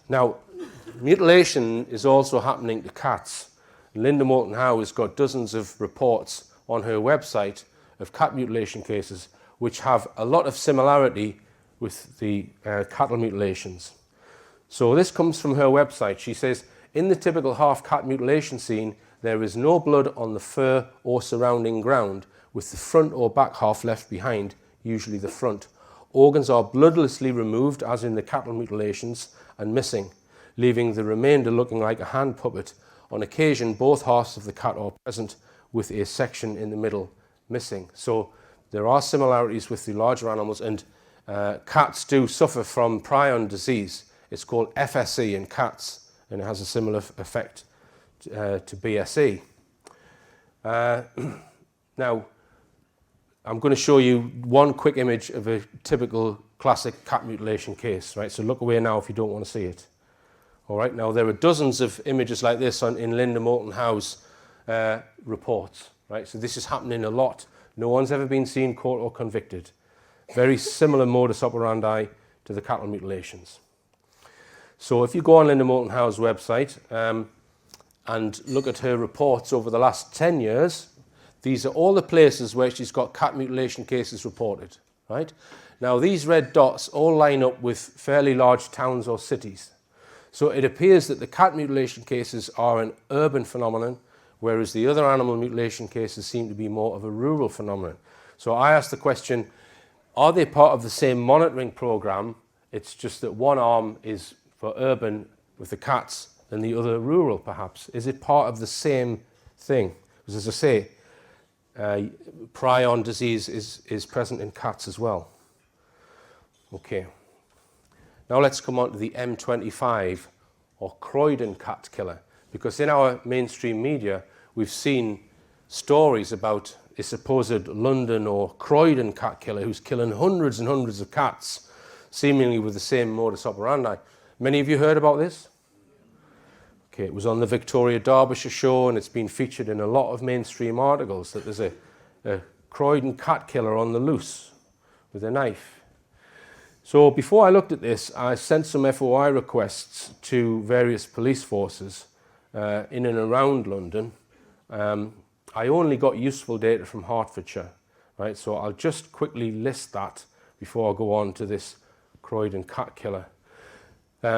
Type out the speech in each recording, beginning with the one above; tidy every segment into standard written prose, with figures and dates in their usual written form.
Now, mutilation is also happening to cats. Linda Moulton Howe has got dozens of reports on her website of cat mutilation cases which have a lot of similarity with the cattle mutilations. So this comes from her website. She says, in the typical half cat mutilation scene, there is no blood on the fur or surrounding ground, with the front or back half left behind, usually the front. Organs are bloodlessly removed, as in the cattle mutilations, and missing, leaving the remainder looking like a hand puppet. On occasion, both halves of the cat are present, with a section in the middle missing. So there are similarities with the larger animals, and cats do suffer from prion disease. It's called FSE in cats, and it has a similar effect to BSE. Now, I'm going to show you one quick image of a typical classic cat mutilation case, right? So look away now if you don't want to see it. All right, now there are dozens of images like this in Linda Moulton Howe's reports, right? So this is happening a lot. No one's ever been seen, caught or convicted. Very similar modus operandi to the cattle mutilations. So if you go on Linda Moulton Howe's website and look at her reports over the last 10 years, these are all the places where she's got cat mutilation cases reported, right? Now these red dots all line up with fairly large towns or cities. So it appears that the cat mutilation cases are an urban phenomenon, whereas the other animal mutilation cases seem to be more of a rural phenomenon. So I asked the question, are they part of the same monitoring program? It's just that one arm is for urban with the cats and the other rural, perhaps. Is it part of the same thing? Because as I say, prion disease is present in cats as well. Okay. Now let's come on to the M25 or Croydon cat killer, because in our mainstream media we've seen stories about a supposed London or Croydon cat killer who's killing hundreds and hundreds of cats, seemingly with the same modus operandi. Many of you heard about this? Okay, it was on the Victoria Derbyshire show, and it's been featured in a lot of mainstream articles that there's a Croydon cat killer on the loose with a knife. So before I looked at this, I sent some FOI requests to various police forces in and around London. I only got useful data from Hertfordshire, right? So I'll just quickly list that before I go on to this Croydon cat killer.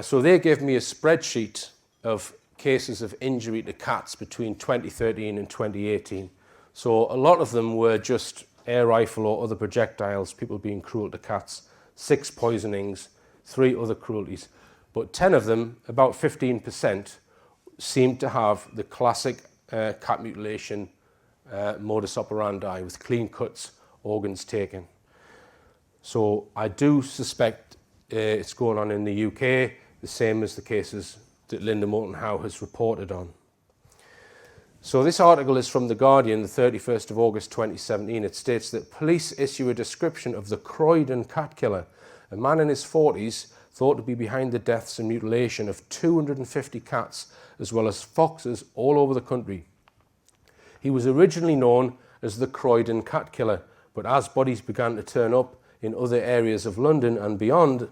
So they gave me a spreadsheet of cases of injury to cats between 2013 and 2018. So a lot of them were just air rifle or other projectiles, people being cruel to cats, 6 poisonings, 3 other cruelties. But 10 of them, about 15%, seemed to have the classic cat mutilation modus operandi with clean cuts, organs taken. So I do suspect it's going on in the UK, the same as the cases that Linda Moulton Howe has reported on. So this article is from The Guardian, the 31st of August 2017. It states that police issue a description of the Croydon cat killer, a man in his 40s thought to be behind the deaths and mutilation of 250 cats as well as foxes all over the country. He was originally known as the Croydon cat killer, but as bodies began to turn up in other areas of London and beyond,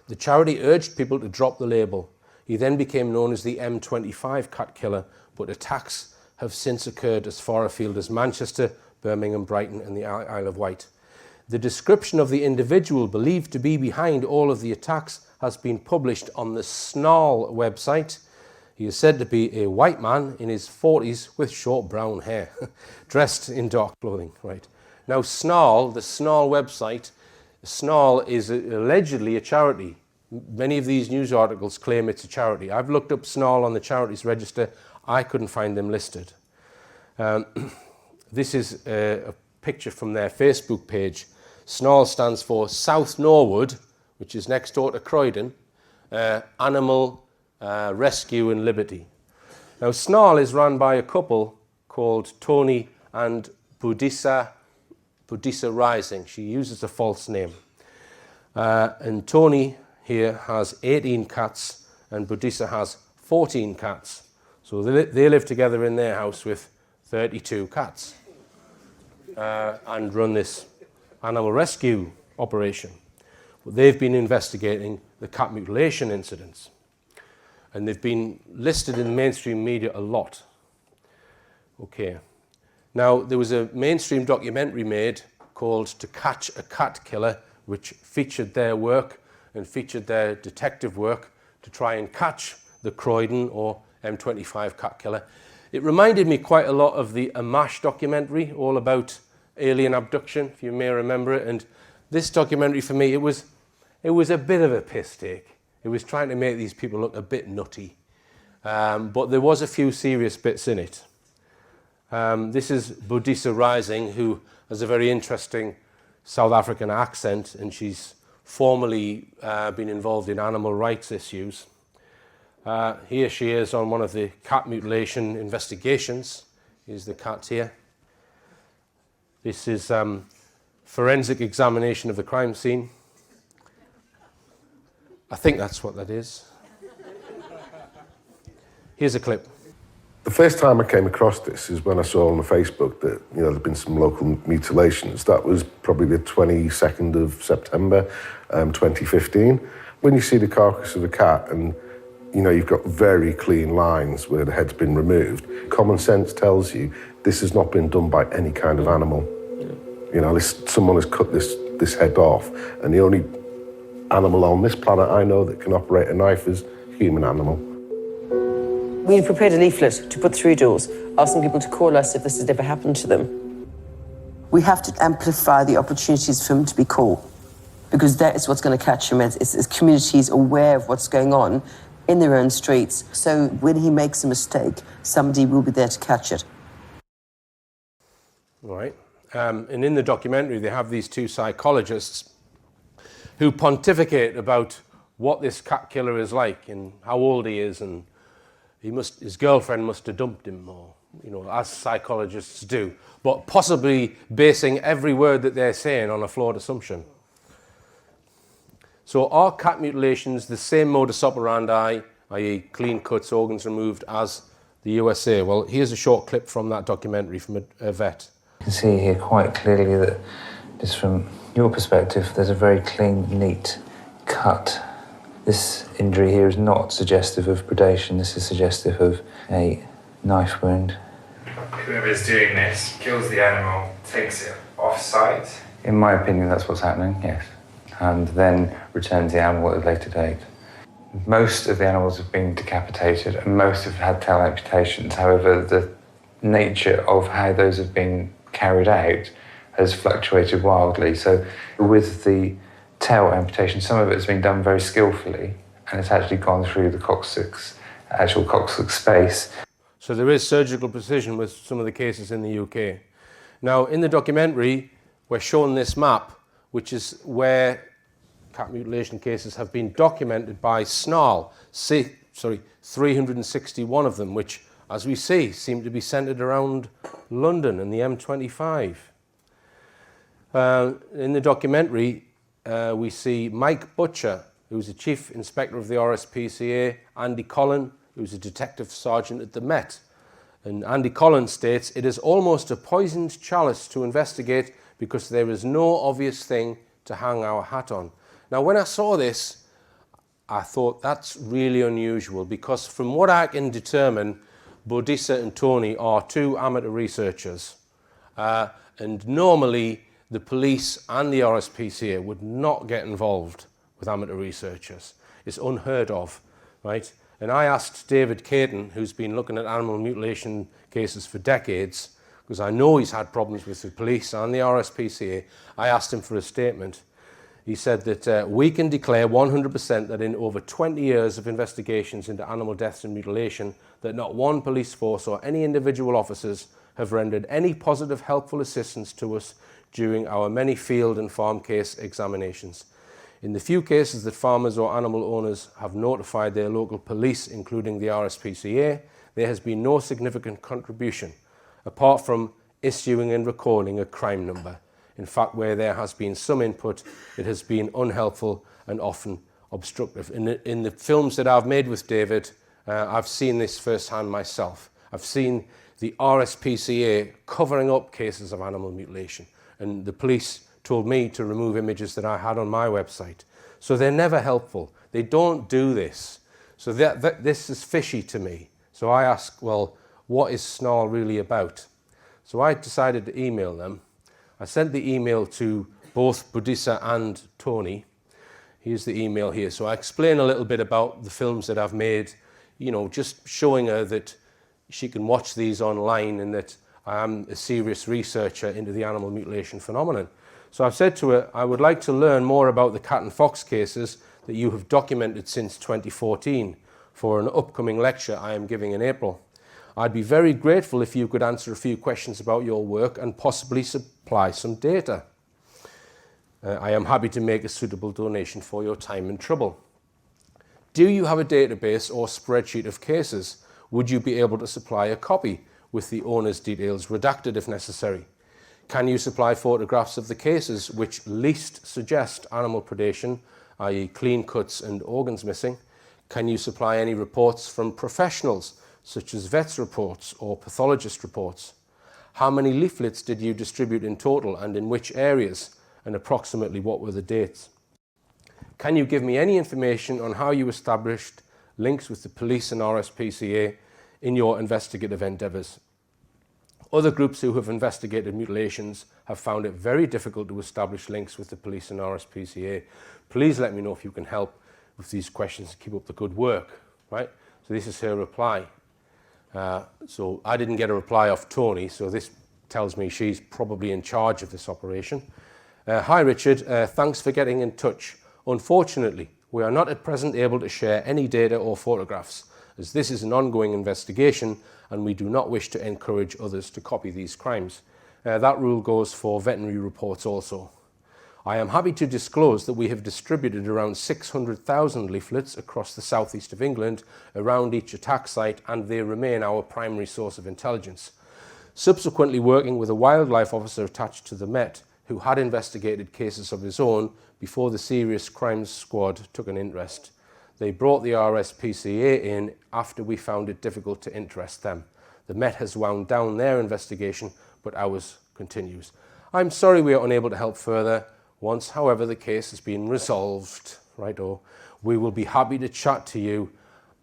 the charity urged people to drop the label. He then became known as the M25 cat killer, but attacks have since occurred as far afield as Manchester, Birmingham, Brighton and the Isle of Wight. The description of the individual believed to be behind all of the attacks has been published on the Snarl website. He is said to be a white man in his 40s with short brown hair, dressed in dark clothing. Right. Now Snarl, the Snarl website, Snarl is allegedly a charity. Many of these news articles claim it's a charity. I've looked up Snarl on the charities register. I couldn't find them listed. This is a picture from their Facebook page. Snarl stands for South Norwood, which is next door to Croydon, Animal Rescue and Liberty. Now Snarl is run by a couple called Tony and Budisa Rising. She uses a false name. And Tony here has 18 cats and Budisa has 14 cats. So they live together in their house with 32 cats and run this animal rescue operation. But they've been investigating the cat mutilation incidents. And they've been listed in the mainstream media a lot. Okay. Now, there was a mainstream documentary made called To Catch a Cat Killer, which featured their work and featured their detective work to try and catch the Croydon or M25 cat killer. It reminded me quite a lot of the Amash documentary, all about alien abduction, if you may remember it. And this documentary, for me, it was a bit of a piss take. It was trying to make these people look a bit nutty. But there was a few serious bits in it. This is Budisa Rising, who has a very interesting South African accent, and she's formerly been involved in animal rights issues. Here she is on one of the cat mutilation investigations. Here's the cat here. This is forensic examination of the crime scene. I think that's what that is. Here's a clip. The first time I came across this is when I saw on the Facebook that, you know, there'd been some local mutilations. That was probably the 22nd of September, 2015. When you see the carcass of a cat and, you know, you've got very clean lines where the head's been removed, common sense tells you this has not been done by any kind of animal. You know, someone has cut this head off, and the only animal on this planet I know that can operate a knife is a human animal. We prepared a leaflet to put through doors, asking people to call us if this has ever happened to them. We have to amplify the opportunities for them to be called, because that is what's going to catch him. It's communities aware of what's going on in their own streets. So when he makes a mistake, somebody will be there to catch it. Right. And in the documentary, they have these two psychologists who pontificate about what this cat killer is like and how old he is, and his girlfriend must have dumped him, or, you know, as psychologists do, but possibly basing every word that they're saying on a flawed assumption. So are cat mutilations the same modus operandi, i.e. clean cuts, organs removed, as the USA? Well, here's a short clip from that documentary from a vet. You can see here quite clearly that, just from your perspective, there's a very clean, neat cut. This injury here is not suggestive of predation. This is suggestive of a knife wound. Whoever's doing this kills the animal, takes it off-site. In my opinion, that's what's happening, yes. And then returns the animal at a later date. Most of the animals have been decapitated and most have had tail amputations. However, the nature of how those have been carried out has fluctuated wildly. So with the tail amputation, some of it has been done very skillfully, and it's actually gone through the actual coccyx space. So there is surgical precision with some of the cases in the UK. Now, in the documentary, we're shown this map, which is where cat mutilation cases have been documented by SNARL. 361 of them, which, as we see, seem to be centred around London and the M25. In the documentary, we see Mike Butcher, who's the Chief Inspector of the RSPCA, Andy Collin, who's a Detective Sergeant at the Met. And Andy Collin states, "It is almost a poisoned chalice to investigate because there is no obvious thing to hang our hat on." Now, when I saw this, I thought that's really unusual, because from what I can determine, Budisa and Tony are two amateur researchers. And normally, the police and the RSPCA would not get involved with amateur researchers. It's unheard of, right? And I asked David Caton, who's been looking at animal mutilation cases for decades, because I know he's had problems with the police and the RSPCA, I asked him for a statement. He said that we can declare 100% that in over 20 years of investigations into animal deaths and mutilation, that not one police force or any individual officers have rendered any positive, helpful assistance to us during our many field and farm case examinations. In the few cases that farmers or animal owners have notified their local police, including the RSPCA, there has been no significant contribution, apart from issuing and recording a crime number. In fact, where there has been some input, it has been unhelpful and often obstructive. In the films that I've made with David, I've seen this firsthand myself. I've seen the RSPCA covering up cases of animal mutilation, and the police told me to remove images that I had on my website. So they're never helpful. They don't do this. So this is fishy to me. So I ask, well, what is Snarl really about? So I decided to email them. I sent the email to both Budissa and Tony. Here's the email here. So I explain a little bit about the films that I've made, you know, just showing her that she can watch these online and that I am a serious researcher into the animal mutilation phenomenon. So I've said to her, I would like to learn more about the cat and fox cases that you have documented since 2014 for an upcoming lecture I am giving in April. I'd be very grateful if you could answer a few questions about your work and possibly supply some data. I am happy to make a suitable donation for your time and trouble. Do you have a database or spreadsheet of cases? Would you be able to supply a copy with the owner's details redacted if necessary? Can you supply photographs of the cases which least suggest animal predation, i.e. clean cuts and organs missing? Can you supply any reports from professionals, such as vets reports or pathologist reports? How many leaflets did you distribute in total and in which areas? And approximately what were the dates? Can you give me any information on how you established links with the police and RSPCA in your investigative endeavours? Other groups who have investigated mutilations have found it very difficult to establish links with the police and RSPCA. Please let me know if you can help with these questions and keep up the good work, right? So this is her reply. So I didn't get a reply off Tony, so this tells me she's probably in charge of this operation. Hi Richard, thanks for getting in touch. Unfortunately, we are not at present able to share any data or photographs, as this is an ongoing investigation and we do not wish to encourage others to copy these crimes. That rule goes for veterinary reports also. I am happy to disclose that we have distributed around 600,000 leaflets across the southeast of England around each attack site, and they remain our primary source of intelligence. Subsequently, working with a wildlife officer attached to the Met who had investigated cases of his own before the Serious Crimes Squad took an interest. They brought the RSPCA in after we found it difficult to interest them. The Met has wound down their investigation, but ours continues. I'm sorry we are unable to help further. Once, however, the case has been resolved, we will be happy to chat to you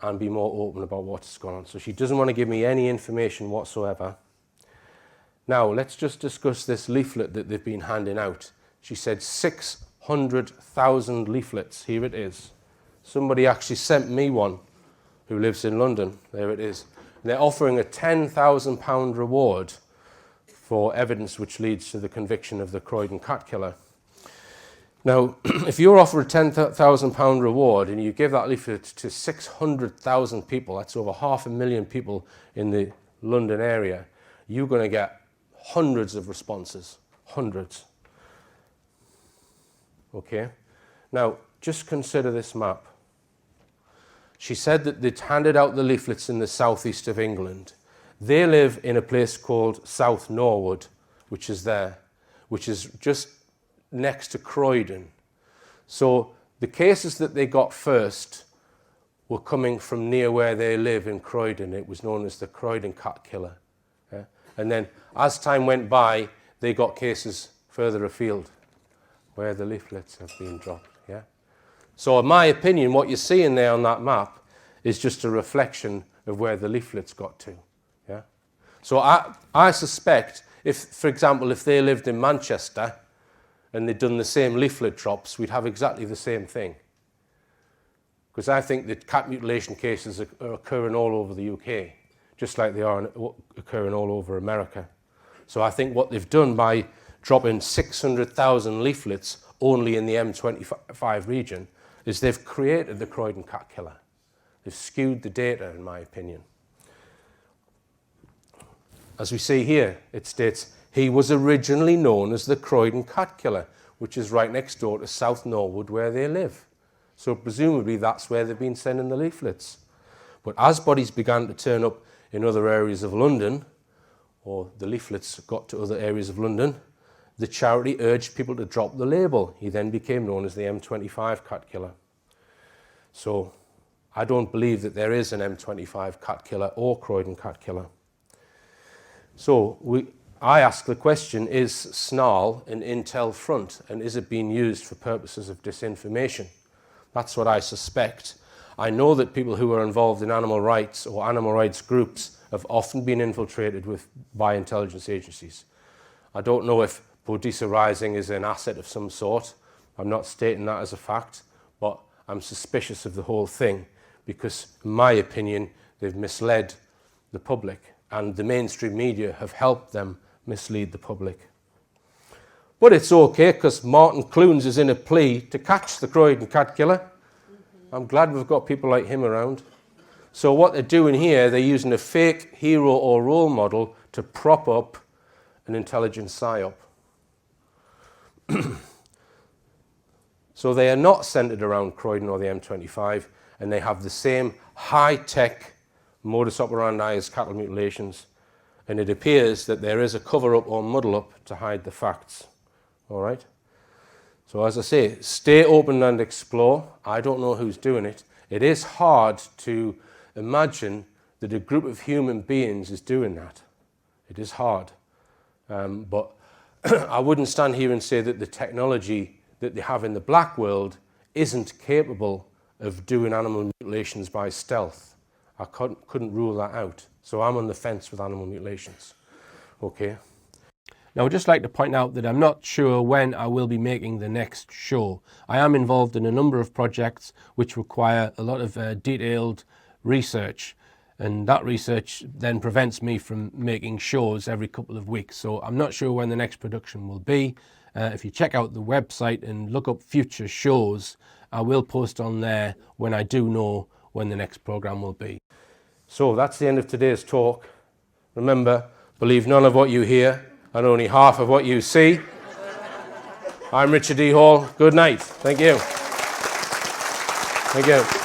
and be more open about what's gone on. So she doesn't want to give me any information whatsoever. Now, let's just discuss this leaflet that they've been handing out. She said 600,000 leaflets. Here it is. Somebody actually sent me one who lives in London. There it is. And they're offering a £10,000 reward for evidence which leads to the conviction of the Croydon cat killer. Now, if you're offered a £10,000 reward and you give that leaflet to 600,000 people, that's over 500,000 people in the London area, you're going to get hundreds of responses, hundreds. Okay, now just consider this map. She said that they'd handed out the leaflets in the southeast of England. They live in a place called South Norwood, which is just next to Croydon. So the cases that they got first were coming from near where they live in Croydon. It was known as the Croydon cat killer. Yeah? And then as time went by, they got cases further afield where the leaflets have been dropped. Yeah? So in my opinion, what you're seeing there on that map is just a reflection of where the leaflets got to. Yeah? So I suspect if, for example, if they lived in Manchester and they'd done the same leaflet drops, we'd have exactly the same thing. Because I think that cat mutilation cases are occurring all over the UK, just like they are occurring all over America. So I think what they've done by dropping 600,000 leaflets only in the M25 region is they've created the Croydon cat killer. They've skewed the data, in my opinion. As we see here, it states, he was originally known as the Croydon cat killer, which is right next door to South Norwood where they live. So presumably that's where they've been sending the leaflets. But as bodies began to turn up in other areas of London, or the leaflets got to other areas of London, the charity urged people to drop the label. He then became known as the M25 cat killer. So I don't believe that there is an M25 cat killer or Croydon cat killer. So I ask the question, is snarl an intel front, and is it being used for purposes of disinformation? That's what I suspect. I know that people who are involved in animal rights or animal rights groups have often been infiltrated by intelligence agencies. I don't know if Bodhisattva Rising is an asset of some sort. I'm not stating that as a fact, but I'm suspicious of the whole thing because, in my opinion, they've misled the public, and the mainstream media have helped them mislead the public. But it's okay, because Martin Clunes is in a plea to catch the Croydon cat killer. I'm glad we've got people like him around. So what they're doing here, they're using a fake hero or role model to prop up an intelligence psyop. So they are not centred around Croydon or the M25, and they have the same high-tech modus operandi as cattle mutilations, and it appears that there is a cover-up or muddle-up to hide the facts. All right? So as I say, stay open and explore. I don't know who's doing it. It is hard to imagine that a group of human beings is doing that. It is hard. But I wouldn't stand here and say that the technology that they have in the black world isn't capable of doing animal mutilations by stealth. I couldn't rule that out. So I'm on the fence with animal mutilations. Okay. Now I'd just like to point out that I'm not sure when I will be making the next show. I am involved in a number of projects which require a lot of detailed research, and that research then prevents me from making shows every couple of weeks. So I'm not sure when the next production will be. If you check out the website and look up future shows, I will post on there when I do know when the next program will be. So that's the end of today's talk. Remember, believe none of what you hear and only half of what you see. I'm Richard D. Hall. Good night. Thank you. Thank you.